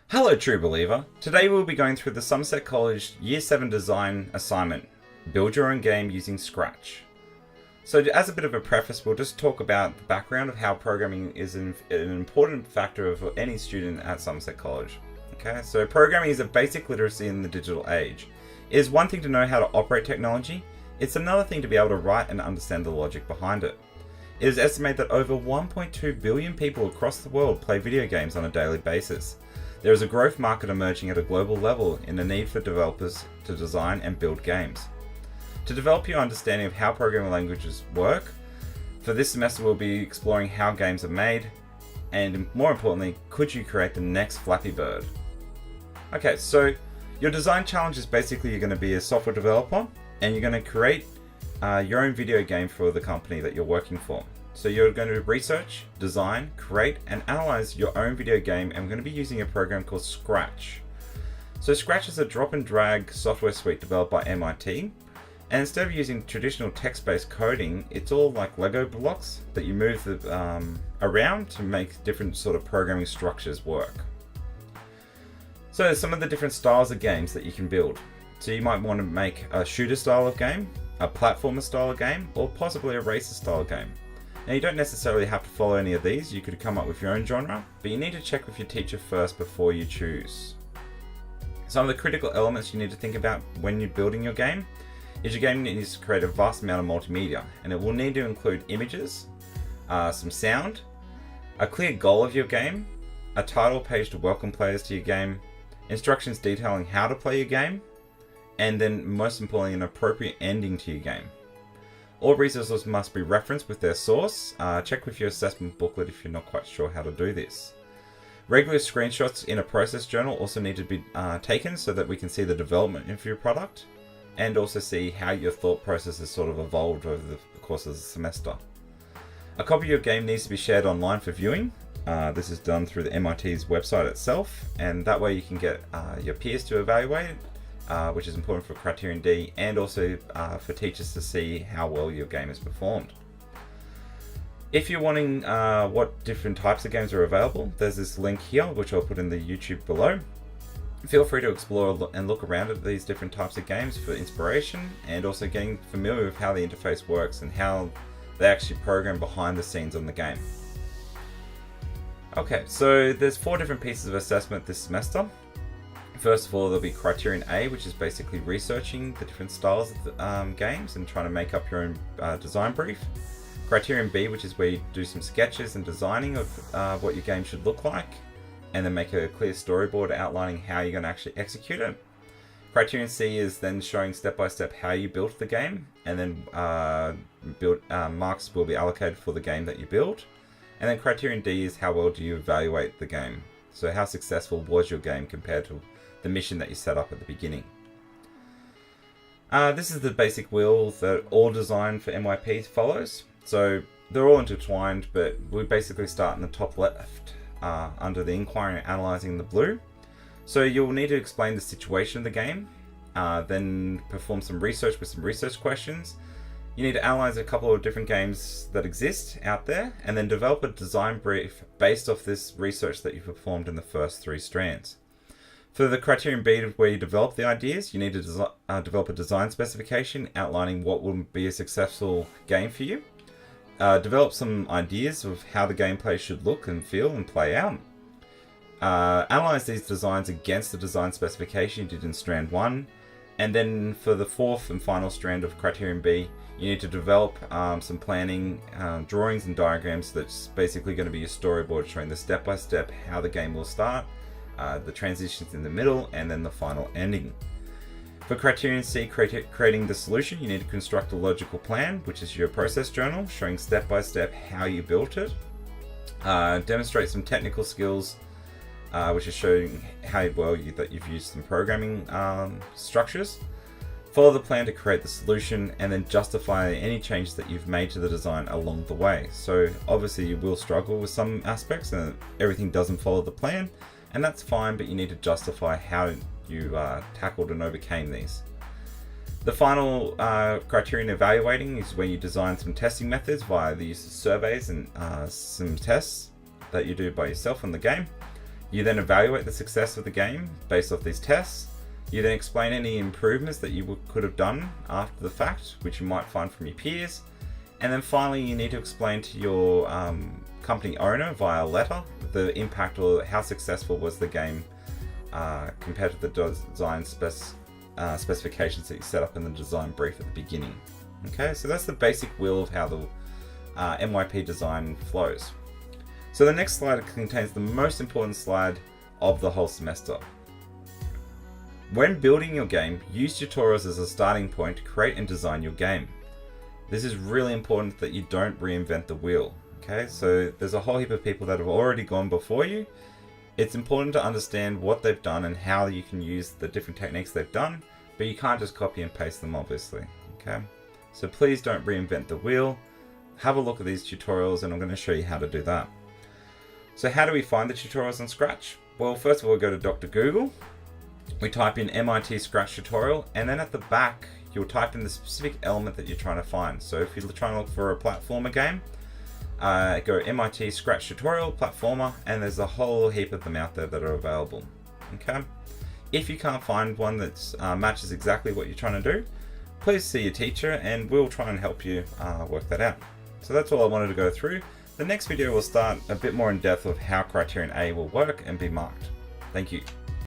Hello True Believer. Today we'll be going through the Somerset College Year 7 design assignment, Build Your Own Game Using Scratch. So as a bit of a preface, we'll just talk about the background of how programming is an important factor of any student at Somerset College. Okay, so programming is a basic literacy in the digital age. It is one thing to know how to operate technology, it's another thing to be able to write and understand the logic behind it. It is estimated that over 1.2 billion people across the world play video games on a daily basis. There is a growth market emerging at a global level in the need for developers to design and build games. To develop your understanding of how programming languages work, for this semester we'll be exploring how games are made, and more importantly, could you create the next Flappy Bird? Okay, so your design challenge is basically you're going to be a software developer and you're going to create your own video game for the company that you're working for. So you're going to research, design, create, and analyze your own video game, and we're going to be using a program called Scratch. So Scratch is a drop and drag software suite developed by MIT, and instead of using traditional text-based coding, it's all like Lego blocks that you move around to make different sort of programming structures work. So there's some of the different styles of games that you can build. So you might want to make a shooter style of game, a platformer style of game, or possibly a racer style game. Now you don't necessarily have to follow any of these, you could come up with your own genre, but you need to check with your teacher first before you choose. Some of the critical elements you need to think about when you're building your game is your game needs to create a vast amount of multimedia, and it will need to include images, some sound, a clear goal of your game, a title page to welcome players to your game, instructions detailing how to play your game, and then most importantly an appropriate ending to your game. All resources must be referenced with their source. Check with your assessment booklet if you're not quite sure how to do this. Regular screenshots in a process journal also need to be taken so that we can see the development of your product and also see how your thought process has sort of evolved over the course of the semester. A copy of your game needs to be shared online for viewing. This is done through the MIT's website itself, and that way you can get your peers to evaluate it, which is important for Criterion D, and also for teachers to see how well your game is performed. If you're wanting what different types of games are available, there's this link here which I'll put in the YouTube below. Feel free to explore and look around at these different types of games for inspiration, and also getting familiar with how the interface works and how they actually program behind the scenes on the game. Okay, so there's 4 different pieces of assessment this semester. First of all, there'll be Criterion A, which is basically researching the different styles of games and trying to make up your own design brief. Criterion B, which is where you do some sketches and designing of what your game should look like, and then make a clear storyboard outlining how you're going to actually execute it. Criterion C is then showing step by step how you built the game, and then marks will be allocated for the game that you build. And then Criterion D is how well do you evaluate the game. So how successful was your game compared to the mission that you set up at the beginning. This is the basic wheel that all design for MYP follows. So they're all intertwined, but we basically start in the top left under the inquiry and analyzing the blue. So you'll need to explain the situation of the game, then perform some research with some research questions. You need to analyze a couple of different games that exist out there, and then develop a design brief based off this research that you performed in the first 3 strands. For the Criterion B, where you develop the ideas, you need to develop a design specification outlining what will be a successful game for you. Develop some ideas of how the gameplay should look and feel and play out. Analyze these designs against the design specification you did in strand 1. And then for the 4th and final strand of Criterion B, you need to develop some planning, drawings and diagrams that's basically going to be your storyboard showing the step-by-step how the game will start, the transitions in the middle, and then the final ending. For Criterion C, creating the solution, you need to construct a logical plan, which is your process journal, showing step-by-step how you built it. Demonstrate some technical skills, which is showing how well you've used some programming structures. Follow the plan to create the solution, and then justify any changes that you've made to the design along the way. So obviously you will struggle with some aspects and everything doesn't follow the plan, and that's fine, but you need to justify how you tackled and overcame these. The final criterion evaluating is when you design some testing methods via the use of surveys and some tests that you do by yourself in the game. You then evaluate the success of the game based off these tests. You then explain any improvements that you could have done after the fact, which you might find from your peers. And then finally, you need to explain to your company owner via letter the impact or how successful was the game compared to the design specifications that you set up in the design brief at the beginning. Okay, so that's the basic wheel of how the MYP design flows. So the next slide contains the most important slide of the whole semester. When building your game, use tutorials as a starting point to create and design your game. This is really important that you don't reinvent the wheel. Okay, so there's a whole heap of people that have already gone before you. It's important to understand what they've done and how you can use the different techniques they've done, but you can't just copy and paste them, obviously. Okay, so please don't reinvent the wheel. Have a look at these tutorials and I'm going to show you how to do that. So how do we find the tutorials on Scratch? Well, first of all, we go to Dr. Google. We type in MIT Scratch tutorial, and then at the back, you'll type in the specific element that you're trying to find. So if you're trying to look for a platformer game, go MIT Scratch tutorial, platformer, and there's a whole heap of them out there that are available. Okay. If you can't find one that matches exactly what you're trying to do, please see your teacher and we'll try and help you work that out. So that's all I wanted to go through. The next video will start a bit more in depth of how Criterion A will work and be marked. Thank you.